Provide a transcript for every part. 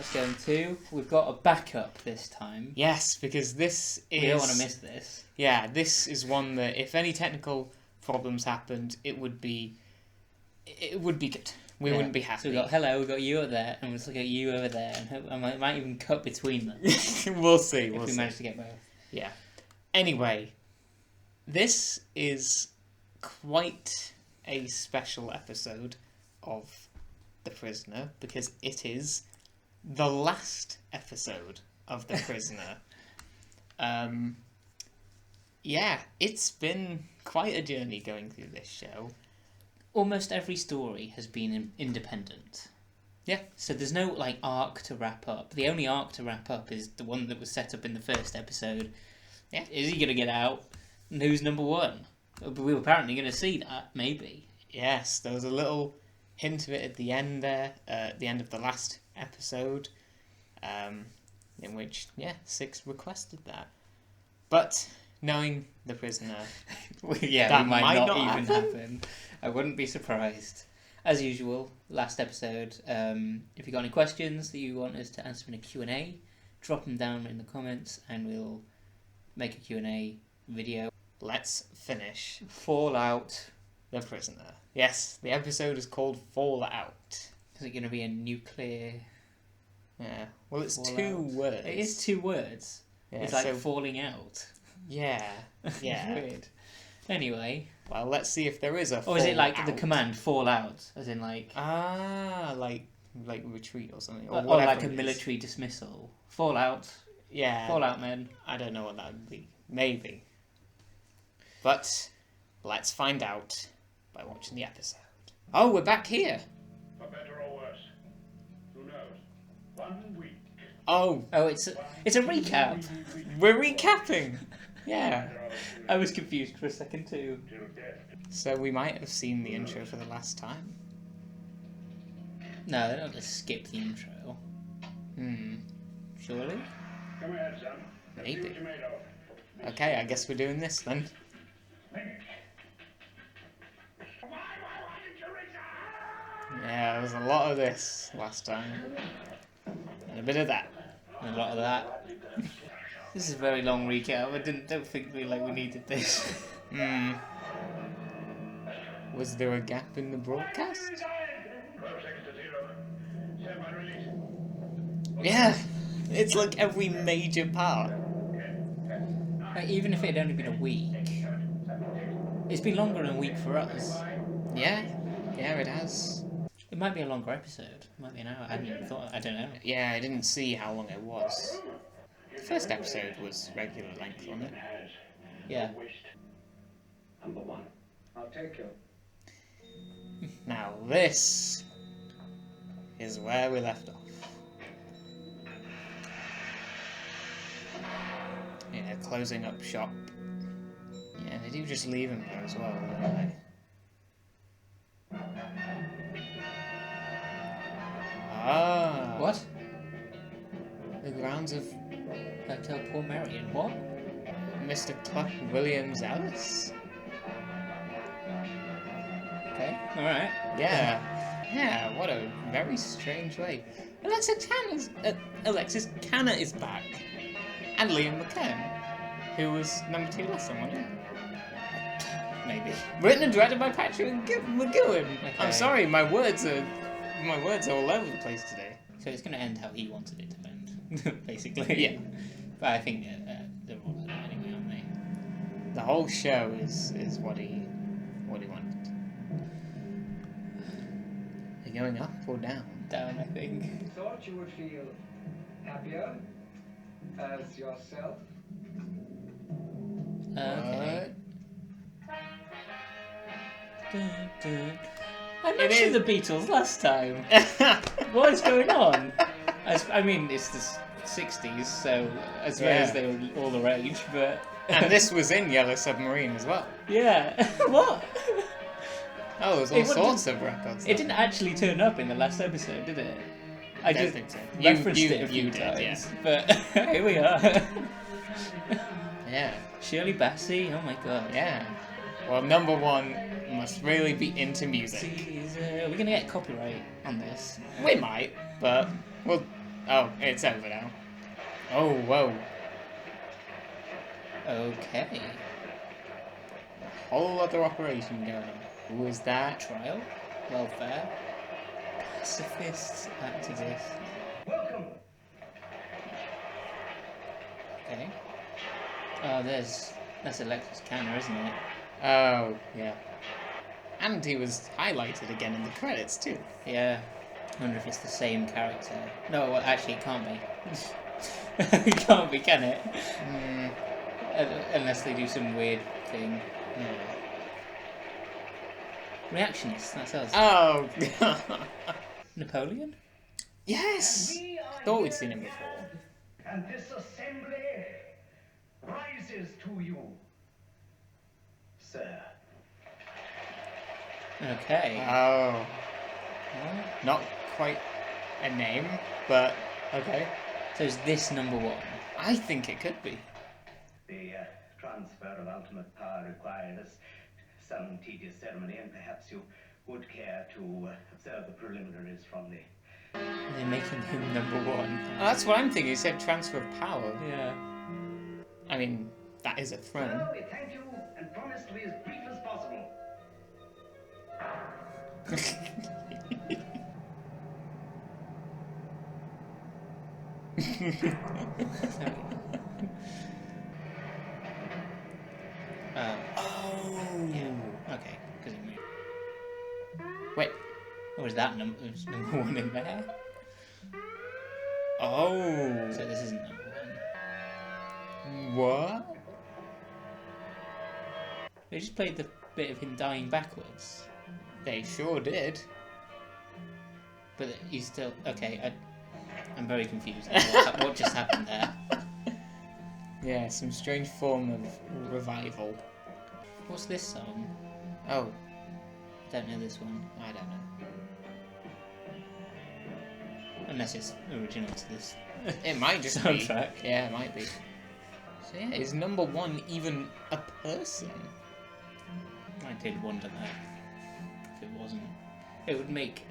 that's going to. We've got a backup this time. Yes, because this is... We don't want to miss this. Yeah, this is one that if any technical problems happened, it would be good. We wouldn't be happy. So we got hello, we got you up there, and we'll look at you over there, and I might even cut between them. We'll see. If we manage to get both. Yeah. Anyway, this is quite a special episode of The Prisoner because it is the last episode of The Prisoner. Yeah, it's been quite a journey going through this show. Almost every story has been independent. Yeah. So there's no, like, arc to wrap up. The only arc to wrap up is the one that was set up in the first episode. Yeah. Is he going to get out? And who's number one? We were apparently going to see that, maybe. Yes, there was a little hint of it at the end there, at the end of the last episode, in which, Six requested that. But knowing The Prisoner, that might not even happen. I wouldn't be surprised. As usual, last episode, if you got any questions that you want us to answer in a Q&A, drop them down in the comments and we'll make a Q&A video. Let's finish Fallout. The Prisoner. Yes, the episode is called Fallout. Is it going to be a nuclear... Yeah, well, it's Fallout? 2 words. It is 2 words. Yeah, it's like falling out. Yeah, yeah. Weird. Anyway. Well, let's see if there is a Or is it like fallout. the command fall out? As in like... like retreat or something. Or like a military dismissal. Fallout. Yeah. Fallout men. I don't know what that would be. Maybe. But let's find out by watching the episode. Oh, we're back here. For better or worse. Who knows? 1 week. Oh, it's a recap. we're recapping. Yeah. I was confused for a second too. Till death. So we might have seen the intro for the last time. No, they don't just skip the intro. Surely? Come ahead, son. Let's see Maybe. what you're made of. Okay, I guess we're doing this then. Finish. Why did you resign? Yeah, there was a lot of this last time. And a bit of that. And a lot of that. This is a very long recap. I don't think we needed this. Was there a gap in the broadcast? 12 seconds to 0. Stand by release. Yeah, it's like every major part. Like, even if it had only been a week, it's been longer than a week for us. Yeah, it has. It might be a longer episode. It might be an hour. I hadn't even thought. I don't know. Yeah, I didn't see how long it was. The first episode was regular length, wasn't it? Yeah. Number 1. I'll take you. Now this is where we left off. Yeah, closing up shop. Yeah, they do just leave him there as well, don't they? Ah. What? The grounds of Hotel Poor Marion. What? Mr. Cluck Williams Ellis? Okay. All right. Yeah, what a very strange way. Alexis Canna is back. And Liam McKern, who was number 2 last time, wasn't he? Maybe. Written and directed by Patrick McGowan. Okay. I'm sorry, my words are all over the place today. So it's going to end how he wanted it to end, basically. Yeah. But I think they're all like that anyway, aren't they? The whole show is what he wanted. Are you going up or down? Down, I think. Thought you would feel happier as yourself. Okay. What? Dun, dun. I mentioned is- the Beatles last time. What is going on? I mean, it's the 60s, so I suppose they were all the rage, but... And this was in Yellow Submarine as well. Yeah. What? Oh, there's all sorts of records. It didn't actually turn up in the last episode, did it? I don't just think so. referenced You it a few did, times, but here we are. Yeah. Shirley Bassey, oh my god. Yeah. Well, number 1 must really be into music. Are we gonna get copyright on this? We might, but we'll Oh, it's over now. Oh, whoa. Okay. Whole other operation going on. Who is that? Trial? Welfare? Pacifists? Activists? Welcome. Okay. Oh, that's Alexis Canner, isn't it? Oh, yeah. And he was highlighted again in the credits, too. Yeah. I wonder if it's the same character. No, well, actually, it can't be. It can't be, can it? Unless they do some weird thing. Reactionists, that's us. Oh! Napoleon? Yes! Thought we'd seen him before. And this assembly rises to you, sir. Okay. Oh. Well, Not quite a name, but okay. so is this number one? I think it could be. The transfer of ultimate power requires some tedious ceremony, and perhaps you would care to observe the preliminaries from the... They're making him number one. Oh, that's what I'm thinking. You said transfer of power. Yeah. I mean, that is a throne. So we thank you and promise to be as brief as possible. Oh. Yeah. Okay. Because it moved. Wait. Or is that number one in there? Oh. So this isn't number one. What? They just played the bit of him dying backwards. They sure did. But he's still... Okay, I'm very confused. What just happened there? Yeah, some strange form of revival. What's this song? Oh, I don't know this one. I don't know. Unless it's original to this It might just soundtrack. be. Yeah, it might be. So yeah, is number one even a person? I did wonder that. If it wasn't, it would make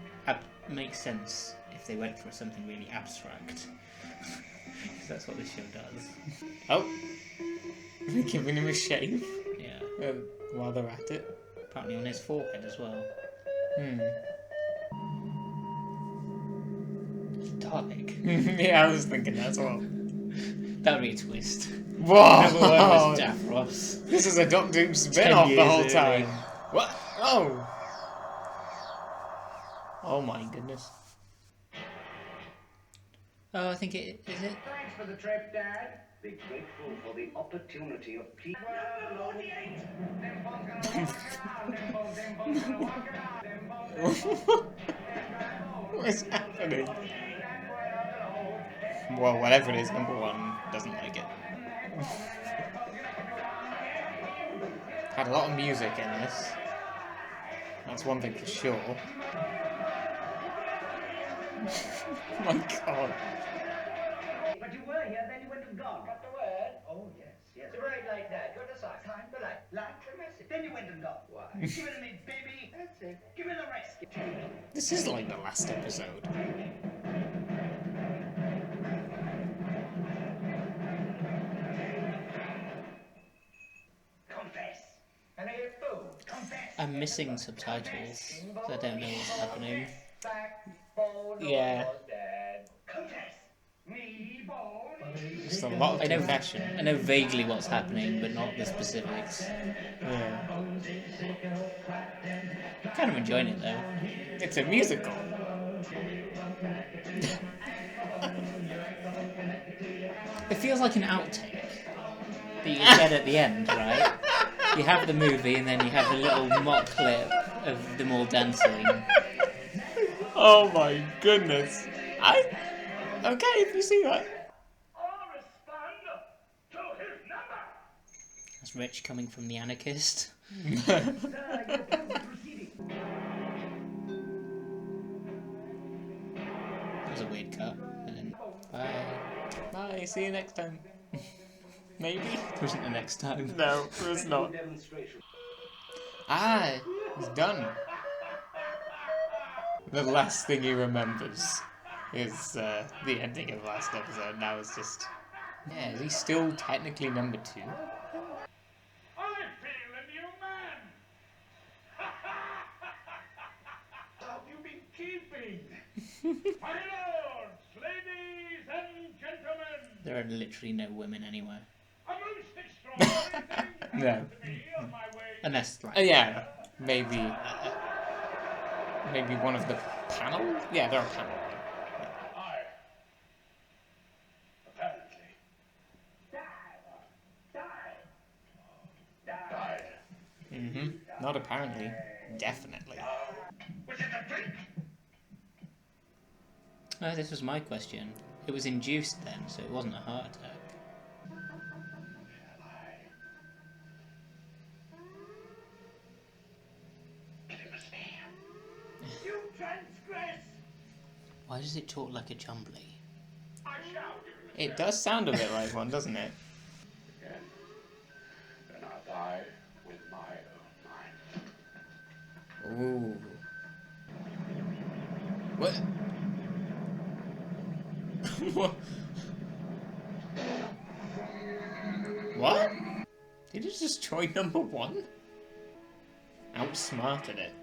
sense if they went for something really abstract. Because that's what this show does. Oh, they're giving him a shave Yeah. while they're at it. Apparently on his forehead as well. Thematic. Yeah, I was thinking that as well. That would be a twist. Whoa! Number one was Davros. This is a Doctor Who spin-off the whole years time. early. What? Oh! Oh my goodness. Oh, I think it is it. Thanks for the trip, Dad. Be grateful for the opportunity of peace. Number 48! Dimbo's gonna walk around. Dimbo's gonna walk around. What is happening? Well, whatever it is, number one doesn't like it. Had a lot of music in this. That's one thing for sure. Oh my god. But you were here, then you went and gone. Got the word? Oh, yes, yes. It's right like that. Good aside. Time to light. Like the message. Then you went and gone. Why? Give it to me, baby. That's it. Give me the rest. This is like the last episode. Confess. And I get food. Confess. I'm missing subtitles, so I don't know what's happening. Yeah. Confess. Me, Bone. Just a lot of I know confession. I know vaguely what's happening, but not the specifics. Yeah. I'm kind of enjoying it though. It's a musical. It feels like an outtake that you said at the end, right? You have the movie and then you have a little mock clip of them all dancing. Oh my goodness. Okay, if you see that. All respond to his number. That's Rich coming from the Anarchist. That was a weird cut. And then, bye. Bye, see you next time. Maybe? It wasn't the next time. No, it's not. Ah, he's done. The last thing he remembers. is the ending of last episode. Now it's just... Yeah, is he still technically number 2? I feel a new man. What have you been keeping? My lords, ladies and gentlemen. There are literally no women anywhere. A most extraordinary thing No. happened to me on my way. Unless, like... Yeah, maybe one of the panel? Yeah, they're a panel. I, apparently, died. Not apparently. Definitely. Was it a drink? Oh, this was my question. It was induced then, so it wasn't a heart attack. Shall I? You transgress! Why does it talk like a jumbly? I shall give him It does sound a bit like one, doesn't it? again. Then I'll die with my own mind. Ooh. What? What? What? Did it destroy number 1? Outsmarted it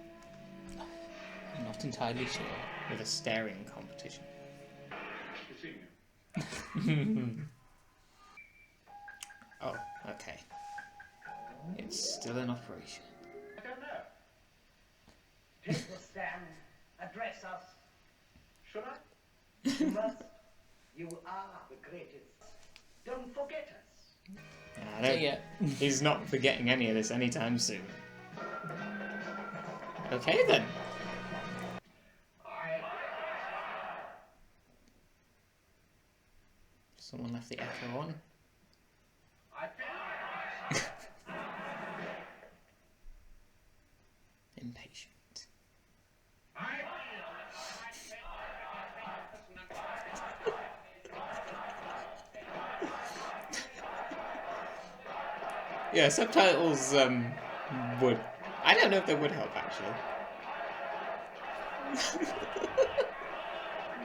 I'm not entirely sure. with a staring competition. Continue. Oh, okay. It's still in operation. I don't know. Take a stand. Address us. Should I? You must. You are the greatest. Don't forget us. I don't, Yeah. He's not forgetting any of this anytime soon. Okay then. Someone left the echo on. Impatient. Yeah, subtitles would. I don't know if they would help actually.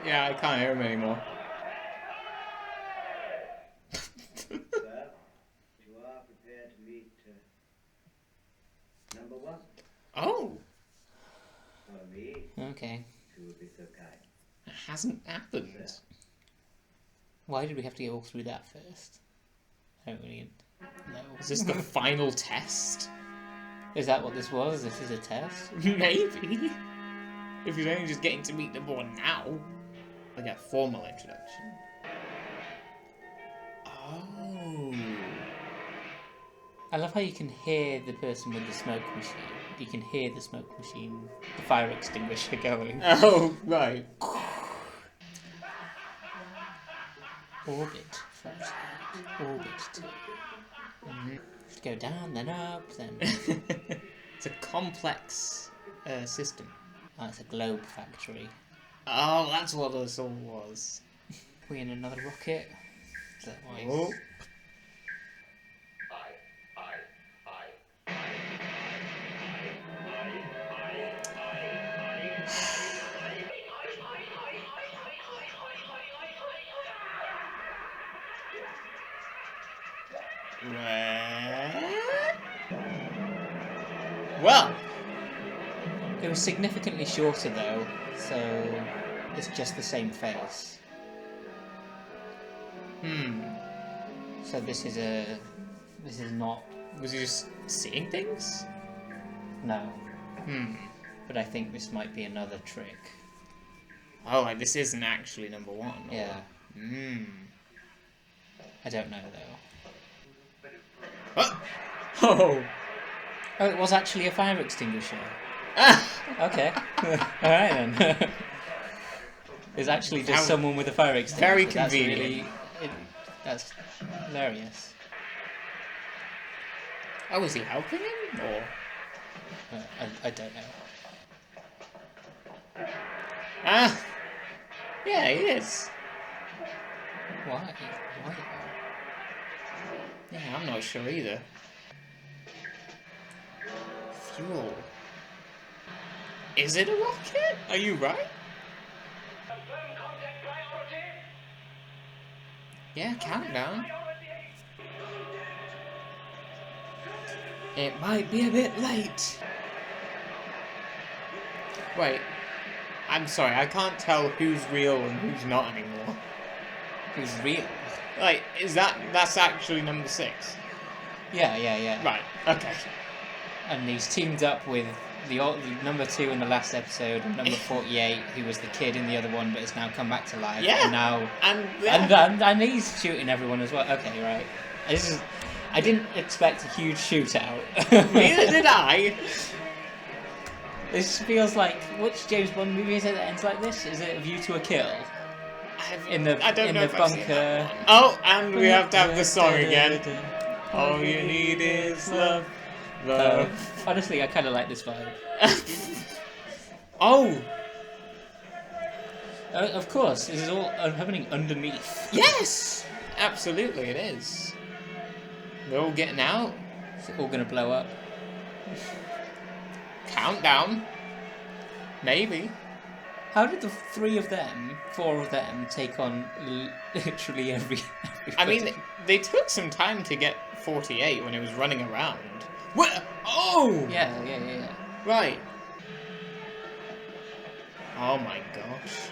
Yeah, I can't hear him anymore. Sir, you are prepared to meet number 1. Oh, For me, Okay. if you would be so kind. it hasn't happened. Why did we have to go all through that first? I don't really know. Is this the final test? Is that what this was? This is a test? Maybe. If he's only just getting to meet number 1 now. Like a formal introduction. Oh. I love how you can hear the person with the smoke machine. You can hear the smoke machine, the fire extinguisher going. Oh, right. Orbit, first, orbit 2. Go down, then up, then... It's a complex system. Oh, it's a globe factory. Oh, that's what this all was. We in another rocket? Is that why? Oh. Well, It was significantly shorter though, so it's just the same face. So this is not... was he just seeing things? No. But I think this might be another trick. Oh, like this isn't actually number 1. Or... Yeah. I don't know though. Oh! Oh, it was actually a fire extinguisher. Ah! Okay. Alright then. It's actually just How- someone with a fire extinguisher. very That's convenient. really... that's hilarious. Oh, was he helping him? Or... I don't know. Ah! Yeah, he is. Why? Why? Yeah, I'm not sure either. Fuel. Is it a rocket? Are you right? Confirm contact Yeah, countdown. It might be a bit late. Wait. I'm sorry, I can't tell who's real and who's not anymore. Who's real? Like, that's actually number 6? Yeah. Right, okay. And he's teamed up with the number 2 in the last episode, and number 48, who was the kid in the other one, but has now come back to life. Yeah. And now, and he's shooting everyone as well. Okay, right. I didn't expect a huge shootout. Neither did I. This feels like, which James Bond movie is it that ends like this? Is it A View to a Kill? I don't know if I've seen bunker. that one. Oh, and we have to have the song again. All you need is love. Love. Honestly, I kind of like this vibe. Oh! Of course, this is all happening underneath. Yes! Absolutely, it is. They're all getting out. It's all going to blow up. Countdown. Maybe. How did the 4 of them, take on literally every I mean, they took some time to get 48 when it was running around. What? Oh! Yeah. Right. Oh my gosh.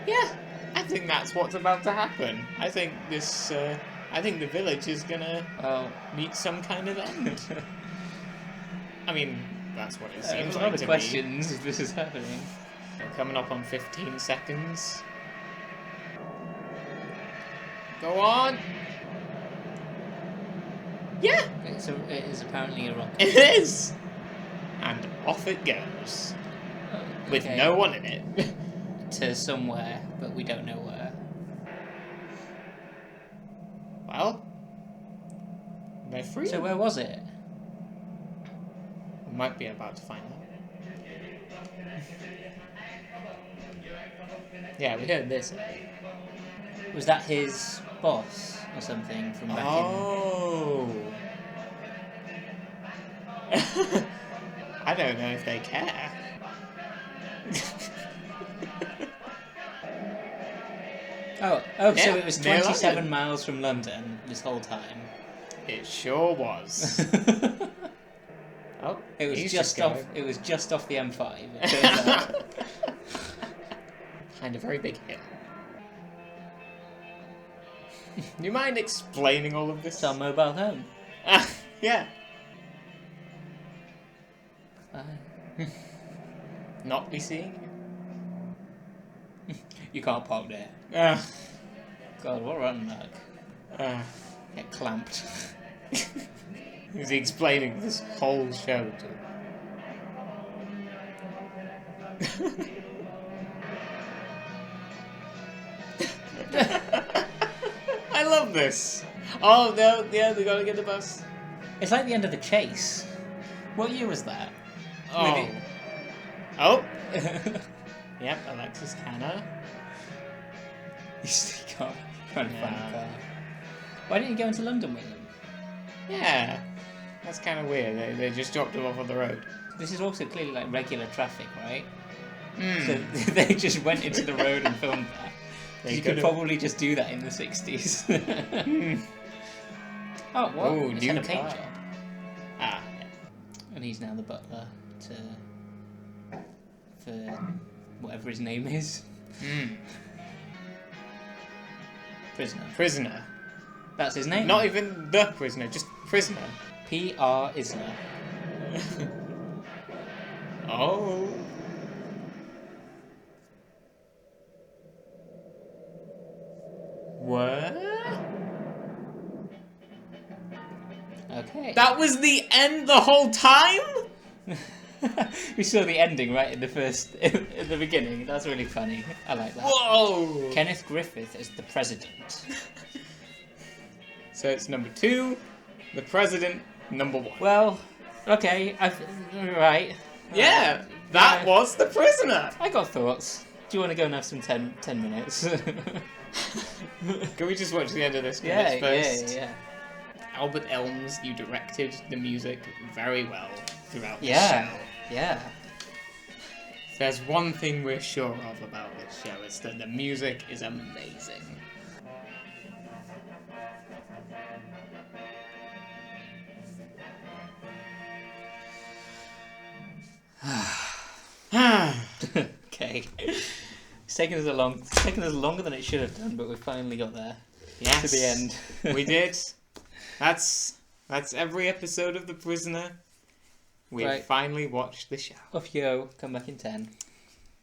Yeah, I think that's what's about to happen. I think the village is gonna meet some kind of end. I mean, that's what it seems a like lot of to questions if this is happening. We're coming up on 15 seconds. Go on! Yeah! It is apparently a rocket. It is! And off it goes. With Okay. no one in it. To somewhere, but we don't know where. Well, they're free. So where was it? We might be about to find out. Yeah, we heard this. Was that his boss or something from back Oh. I don't know if they care. Oh, Yeah, so it was near 27 London. miles from London this whole time. It sure was. Oh, It was he's just going. off. It was just off the M5. It turns out. Kind of very big hill. Do you mind explaining all of this? It's our mobile home. Yeah. Fine. Not be seeing You can't park there. you. God, what rotten luck. Get clamped. Is he explaining this whole show to I love this. Oh no, yeah, they gotta get the bus. It's like the end of The Chase. What year was that? Oh. Maybe- Oh. Yep, Alexis Hannah. You still can't find a Yeah. car. Why didn't you go into London with them? Yeah. That's kind of weird. They just dropped him off on the road. This is also clearly like regular traffic, right? Hmm. So they just went into the road and filmed that. They You could could've- probably just do that in the 60s. Oh, what? Ooh, He's new had a paint car. job. Ah. And he's now the butler for whatever his name is. Hmm. Prisoner. Prisoner. That's his name. Not even the prisoner, just prisoner. P.R. Isner. Oh. What? Okay. That was the end the whole time? We saw the ending right in the first, in the beginning. That's really funny. I like that. Whoa! Kenneth Griffith is the president. So it's number 2, the president, number 1. Well, okay, right. Yeah, that yeah. was the prisoner. I got thoughts. Do you want to go and have some 10 minutes? Can we just watch the end of this yeah, first? yeah. Albert Elms, you directed the music very well throughout the Yeah, show. yeah. If there's one thing we're sure of about this show, it's that the music is amazing. Okay. It's taken us longer than it should have done, but we finally got there. Yes. To the end. We did. That's every episode of The Prisoner. We've finally watched the show. Off you go. Come back in 10.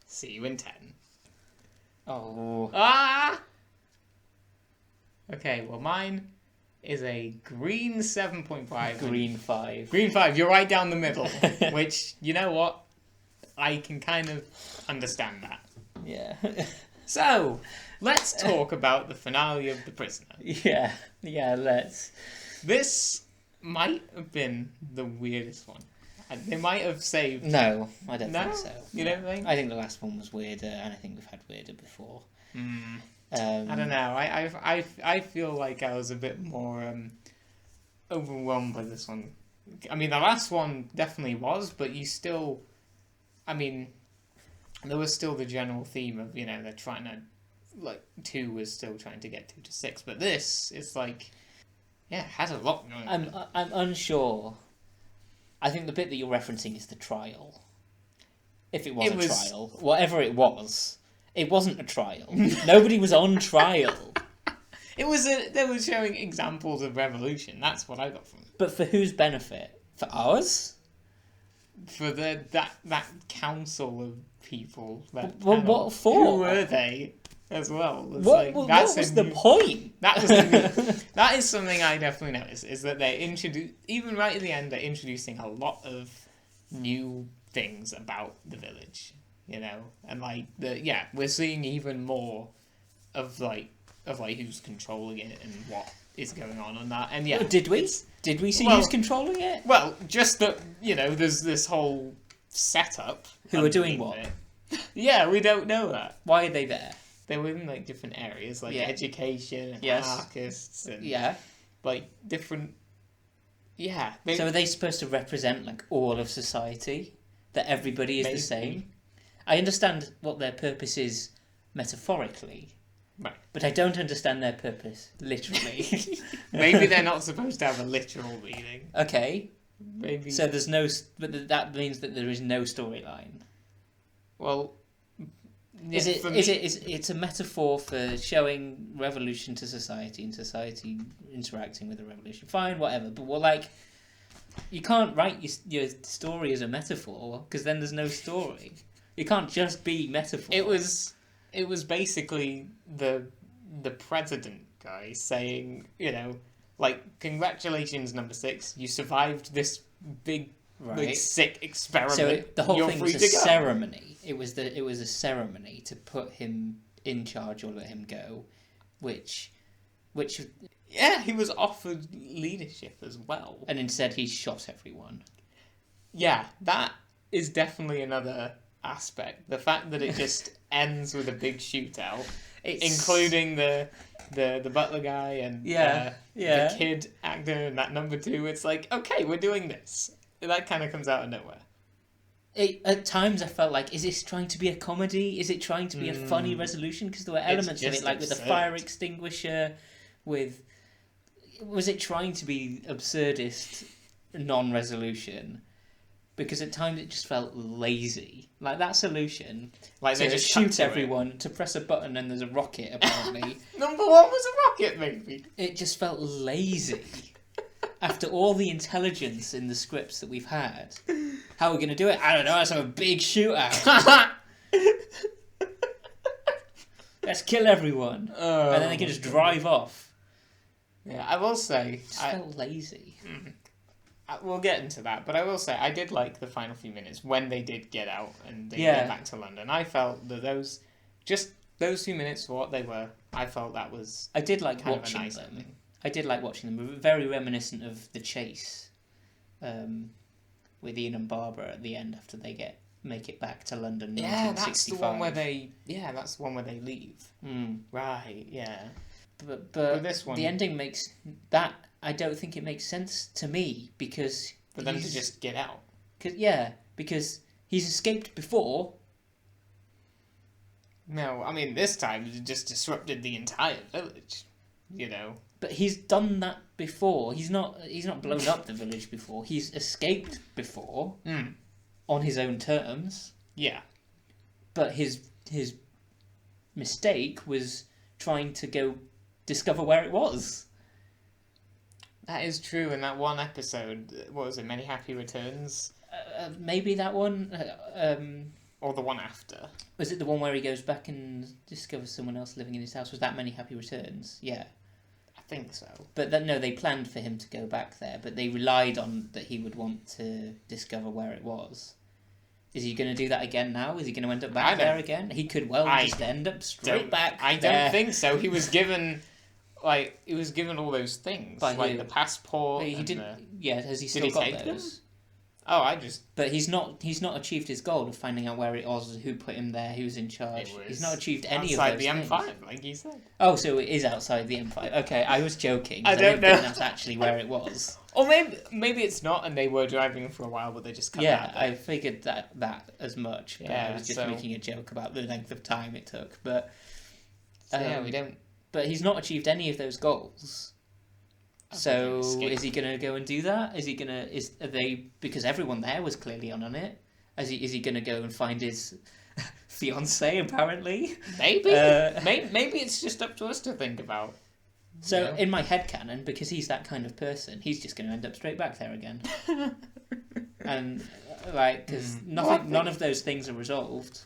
See you in 10. Oh. Ah! Okay, well mine is a green 7.5. Green 5. Green 5, you're right down the middle. Which, you know what? I can kind of understand that. Yeah. So, let's talk about the finale of The Prisoner. Yeah, let's. This might have been the weirdest one. They might have saved... No, I don't think so. You don't think? I think the last one was weirder, and I think we've had weirder before. I don't know. I feel like I was a bit more overwhelmed by this one. I mean, the last one definitely was, but you still... I mean, there was still the general theme of, you know, they're trying to... Like, 2 was still trying to get 2 to 6, but this is like... Yeah, it has a lot going on. I'm unsure. I think the bit that you're referencing is the trial. If it was a trial. Whatever it was, it wasn't a trial. Nobody was on trial. They were showing examples of revolution. That's what I got from it. But for whose benefit? For ours? For that council of people. What for? Who were they? As well. What was the point? That is something I definitely noticed, is that they're even right at the end, they're introducing a lot of new things about the village, you know, and like we're seeing even more of who's controlling it and what is going on that, and did we see who's controlling it? Well, just that, you know, there's this whole setup. Who are doing what? Yeah, we don't know that. Why are they there? They were in like different areas, like education and anarchists and like different. Yeah. So are they supposed to represent like all of society? That everybody is the same? I understand what their purpose is metaphorically, right? But I don't understand their purpose literally. Maybe they're not supposed to have a literal meaning. Okay. Maybe. So there's no, but that means that there is no storyline. Well. Yeah, it's a metaphor for showing revolution to society and society interacting with the revolution. Fine, whatever. But you can't write your story as a metaphor because then there's no story. You can't just be metaphor. It was basically the president guy saying, you know, like, congratulations, number 6, you survived this big sick experiment. So the whole thing was a ceremony. It was a ceremony to put him in charge or let him go, which he was offered leadership as well, and instead he shot everyone. Yeah, that is definitely another aspect. The fact that it just ends with a big shootout, including the butler guy and the kid actor and that number 2. It's like, okay, we're doing this. That kind of comes out of nowhere. At times I felt like, is this trying to be a comedy? Is it trying to be a funny resolution? Because there were elements of it, like with the fire extinguisher, was it trying to be absurdist non-resolution? Because at times it just felt lazy. Like that solution, like to just shoot everyone, to press a button and there's a rocket apparently. Number 1 was a rocket, maybe. It just felt lazy. After all the intelligence in the scripts that we've had, how are we going to do it? I don't know, let's have a big shootout. Let's kill everyone. And then they can just drive off. Yeah, I will say... It just felt lazy. We'll get into that, but I will say I did like the final few minutes when they did get out and they get back to London. I felt that those few minutes for what they were, I felt that was I did like kind watching of a nice them. ending. I did like watching them. Very reminiscent of The Chase, with Ian and Barbara at the end after they make it back to London. Yeah, that's the one where they. Yeah, that's the one where they leave. Right. Yeah. But this one, the ending makes that. I don't think it makes sense to me because. For them to just get out. Because he's escaped before, No, I mean, this time it just disrupted the entire village, you know. But he's done that before. He's not blown up the village before. He's escaped before on his own terms. Yeah. But his mistake was trying to go discover where it was. That is true. In that one episode, what was it, Many Happy Returns? Maybe that one. Or the one after. Was it the one where he goes back and discovers someone else living in his house? Was that Many Happy Returns? Yeah. I think so. But no, they planned for him to go back there, but they relied on that he would want to discover where it was. Is he going to do that again now? Is he going to end up back there again? He could just end up straight back I there. don't think so. He was given... all those things, By like who? the passport. He did. Yeah, has he Did still he got take those? them? Oh, I just. But he's not achieved his goal of finding out where it was, who put him there, who's in charge. He's not achieved any of those outside the things. M5, like you said. Oh, so it is outside the M5. Okay, I was joking. I don't know. think that's actually where it was. Or maybe it's not, and they were driving for a while, but they just cut Yeah, out. I figured that as much. But I was just making a joke about the length of time it took. But yeah, we don't. But he's not achieved any of those goals. So is he gonna go and do that? Are they, because everyone there was clearly on it? Is he gonna go and find his fiance? Apparently, Maybe maybe it's just up to us to think about. So in my headcanon, because he's that kind of person, he's just gonna end up straight back there again. And because none of those things are resolved.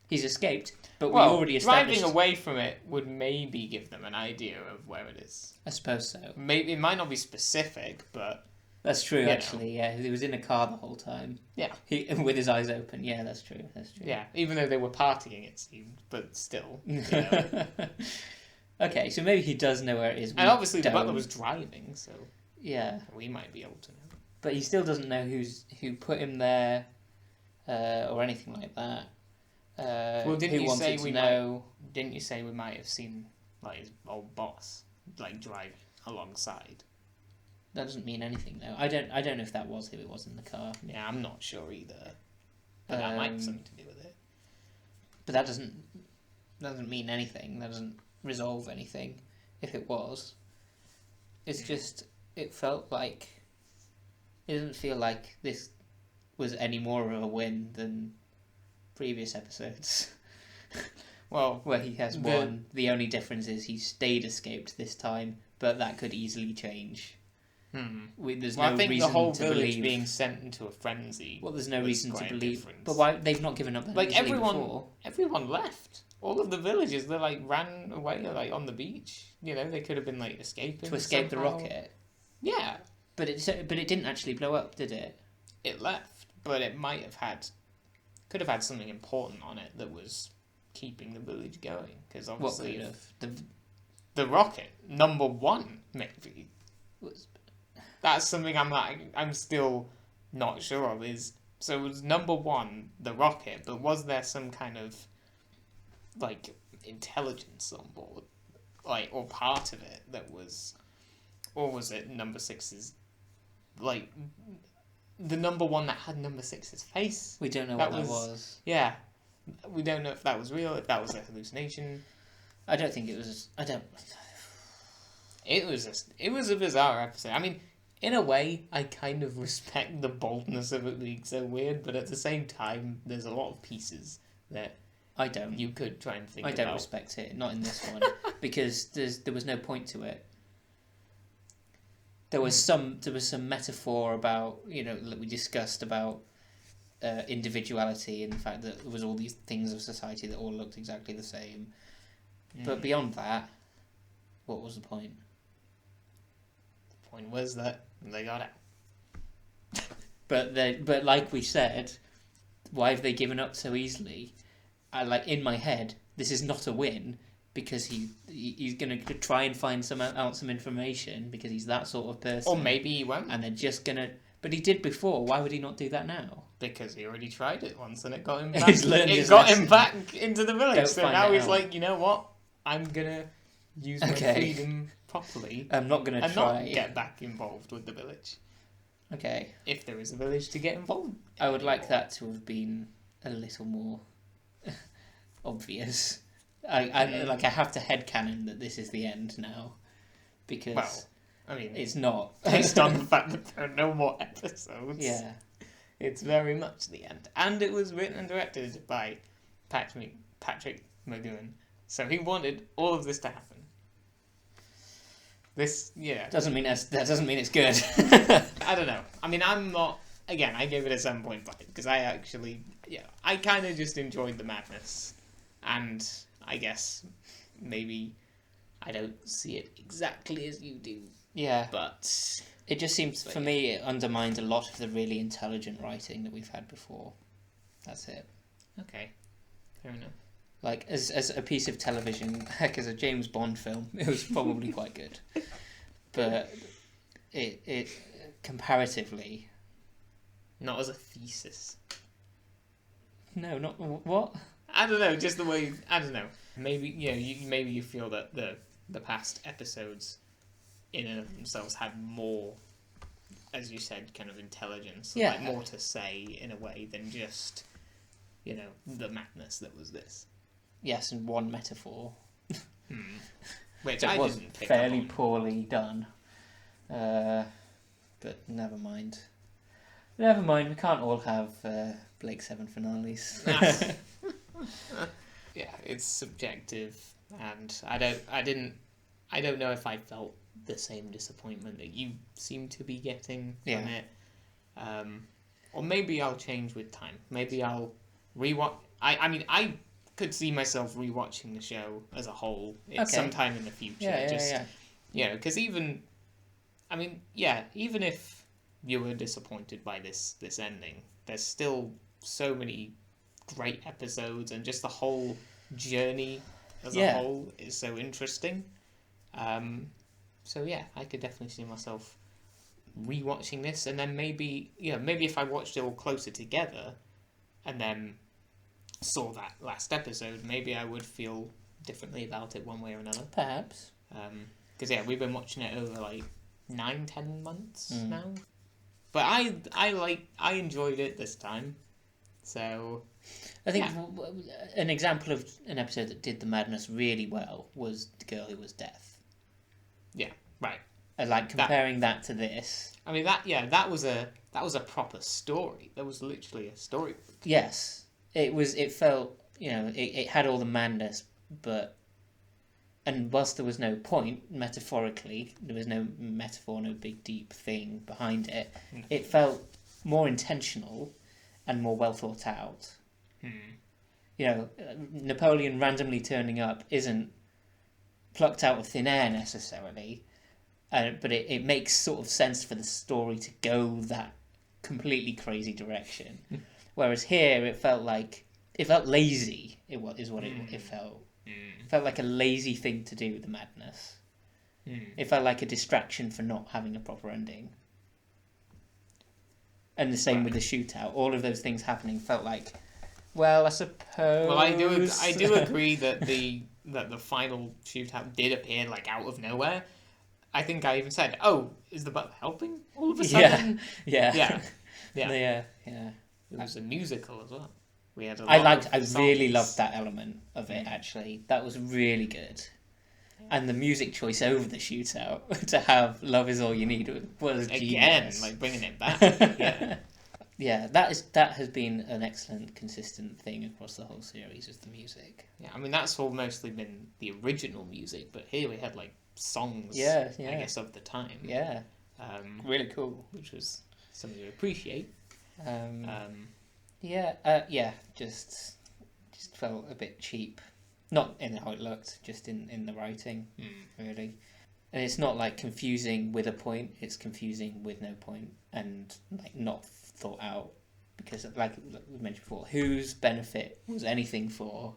He's escaped, but we already established... driving away from it would maybe give them an idea of where it is. I suppose so. Maybe it might not be specific, but... That's true, actually, yeah. He was in a car the whole time. Yeah. With his eyes open. Yeah, that's true. Yeah, even though they were partying, it seemed, but still, you know. Okay, so maybe he does know where it is. And obviously the butler was driving, so... Yeah. We might be able to know. But he still doesn't know who put him there, or anything like that. Well, didn't you say we might have seen like his old boss like driving alongside? That doesn't mean anything though. I don't know if that was who it was in the car. Yeah, I'm not sure either. But that might have something to do with it. But that doesn't mean anything. That doesn't resolve anything. If it was, it's just it felt like it doesn't feel like this was any more of a win than previous episodes. Well, where he has won. The only difference is he stayed escaped this time, but that could easily change. There's no I think reason the whole to village believe... being sent into a frenzy. Well, there's no reason to believe. Different. But why they've not given up that like easily before. Everyone left. All of the villagers, they like ran away, like on the beach. You know, they could have been like escaping to escape somehow. the rocket. Yeah, but it didn't actually blow up, did it? It left, but it could have had something important on it that was keeping the village going. Because obviously, the rocket #1 maybe. That's something I'm still not sure of. So it was #1 the rocket, but was there some kind of like intelligence on board, like, or part of it that was, or was it #6's, like the #1 that had #6's face? We don't know what that was. Yeah, we don't know if that was real, if that was a hallucination. I don't think it was. It was a bizarre episode. I mean, in a way, I kind of respect the boldness of it being so weird, but at the same time, there's a lot of pieces that I don't. You could try and think about. I don't respect it, not in this one, because there was no point to it. There was some metaphor about, that we discussed about individuality and the fact that there was all these things of society that all looked exactly the same. But beyond that, what was the point? The point was that they got out. But like we said, why have they given up so easily? In my head, this is not a win because he's gonna try and find some information because he's that sort of person. Or maybe he won't. And they're just gonna. But he did before. Why would he not do that now? Because he already tried it once and it got him back. Him back into the village. So now he's like, you know what? I'm gonna use my freedom properly. I'm not gonna try not get back involved with the village. Okay. If there is a village to get involved. I would like that to have been a little more obvious. I have to headcanon that this is the end now, because Well, I mean, it's not based on the fact that there are no more episodes. Yeah, It's very much the end. And it was written and directed by Patrick McGowan. So he wanted all of this to happen. This, yeah. that doesn't mean it's good. I don't know. I mean, I'm not... Again, I gave it a 7.5 because I actually... Yeah, I kind of just enjoyed the madness. And I guess maybe I don't see it exactly as you do. Yeah, But... it just seems, for me, it undermined a lot of the really intelligent writing that we've had before. That's it. Okay. Fair enough. Like, as a piece of television, heck, as a James Bond film, it was probably quite good. But it comparatively... Not as a thesis. No, not... What? I don't know, just the way... I don't know. Maybe, maybe you feel that the past episodes in and of themselves had more, as you said, kind of intelligence. Yeah. Like more to say, in a way, than just, the madness that was this. Yes, and one metaphor. Which It I was didn't pick fairly up on. poorly done. But never mind. Never mind, we can't all have Blake 7 finales. Yeah, it's subjective, and I don't know if I felt the same disappointment that you seem to be getting from Yeah. it. Or maybe I'll change with time. Maybe I'll rewatch. I mean, I could see myself rewatching the show as a whole sometime in the future. Yeah. Because even if you were disappointed by this ending, there's still so many great episodes, and just the whole journey as a whole is so interesting. So yeah, I could definitely see myself rewatching this, and then maybe if I watched it all closer together, and then saw that last episode, maybe I would feel differently about it one way or another. Perhaps. Because we've been watching it over like 9-10 months now. But I enjoyed it this time. So I think an example of an episode that did the madness really well was The Girl Who Was Death. Yeah, right. Like comparing that to this. I mean that was a proper story. That was literally a story. Yes. It felt, it had all the madness, and whilst there was no point, metaphorically, there was no metaphor, no big deep thing behind it, it felt more intentional and more well thought out. Napoleon randomly turning up isn't plucked out of thin air necessarily, but it makes sort of sense for the story to go that completely crazy direction. Whereas here, it felt lazy. It felt. It felt like a lazy thing to do, the madness. It felt like a distraction for not having a proper ending. And the same with the shootout. All of those things happening felt like, well, I suppose. Well, I do agree that the final shootout did appear like out of nowhere. I think I even said, "Oh, is the butler helping all of a sudden?" Yeah. It was a musical as well. We had I really loved that element of it, actually. That was really good. And the music choice over the shootout to have "Love Is All You Need" was genius. Again, like bringing it back. Yeah, that has been an excellent, consistent thing across the whole series, is the music. Yeah, I mean that's all mostly been the original music, but here we had like songs. Yeah. I guess of the time. Yeah. Really cool. Which was something to appreciate. Just felt a bit cheap. Not in how it looked, just in the writing, really. And it's not like confusing with a point, it's confusing with no point and like not thought out. Because like we mentioned before, whose benefit was anything for?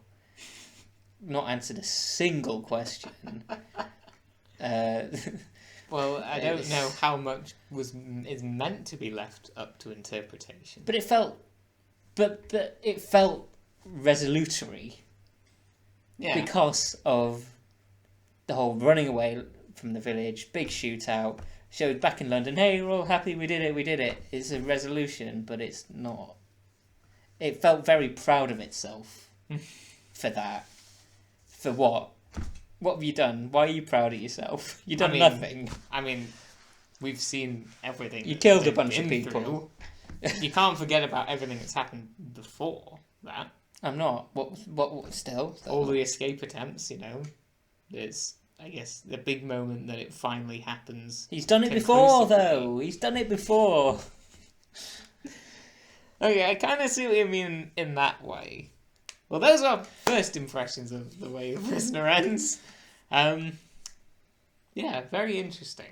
Not answered a single question. Well, I don't know how much is meant to be left up to interpretation. But it felt resolutory. Yeah. Because of the whole running away from the village, big shootout, showed back in London, hey, we're all happy, we did it. It's a resolution, but it's not. It felt very proud of itself for that. For what? What have you done? Why are you proud of yourself? You've done nothing. I mean, we've seen everything. You killed a bunch of people. You can't forget about everything that's happened before that. I'm not. What still? All the escape attempts, There's, I guess, the big moment that it finally happens. He's done it before, though. He's done it before. Okay, I kind of see what you mean in that way. Well, those are first impressions of the way The Prisoner ends. Yeah, very interesting.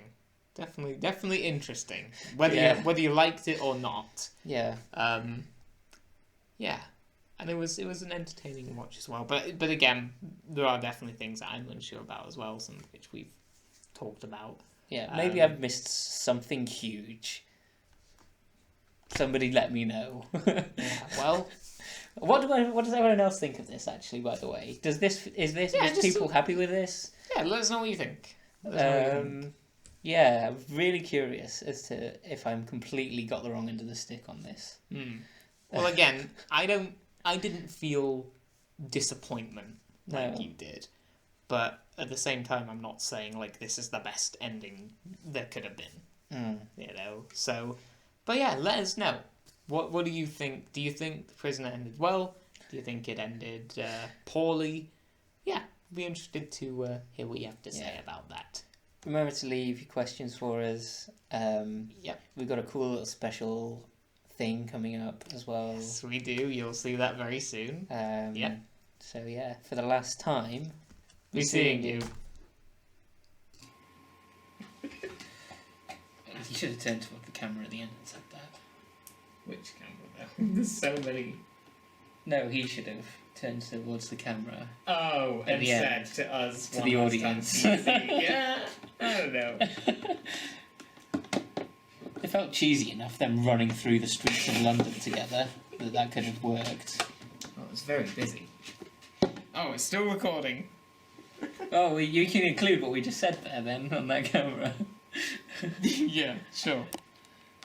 Definitely interesting. Whether you liked it or not. Yeah. Yeah. And it was an entertaining watch as well. But again, there are definitely things that I'm unsure about as well, some of which we've talked about. Yeah, maybe I've missed something huge. Somebody let me know. Yeah, well, what does everyone else think of this? Actually, by the way, is people happy with this? Yeah, let us know what you think. Yeah, I'm really curious as to if I'm completely got the wrong end of the stick on this. Well, again, I didn't feel disappointment like you did, but at the same time, I'm not saying like this is the best ending there could have been. So. But yeah, let us know. What do you think? Do you think The Prisoner ended well? Do you think it ended poorly? Yeah, I'd be interested to hear what you have to say about that. Remember to leave your questions for us. We've got a cool little special thing coming up as well. Yes, we do. You'll see that very soon. So yeah, for the last time, we're seeing you. You should have turned toward the camera at the end and said that. Which camera though? There's so many. No, he should have turned towards the camera. Oh, and said to us, to the audience. Yeah, I don't know. It felt cheesy enough, them running through the streets of London together, that could have worked. Oh, it was very busy. Oh, it's still recording. Oh, well, you can include what we just said there then on that camera. Yeah, sure.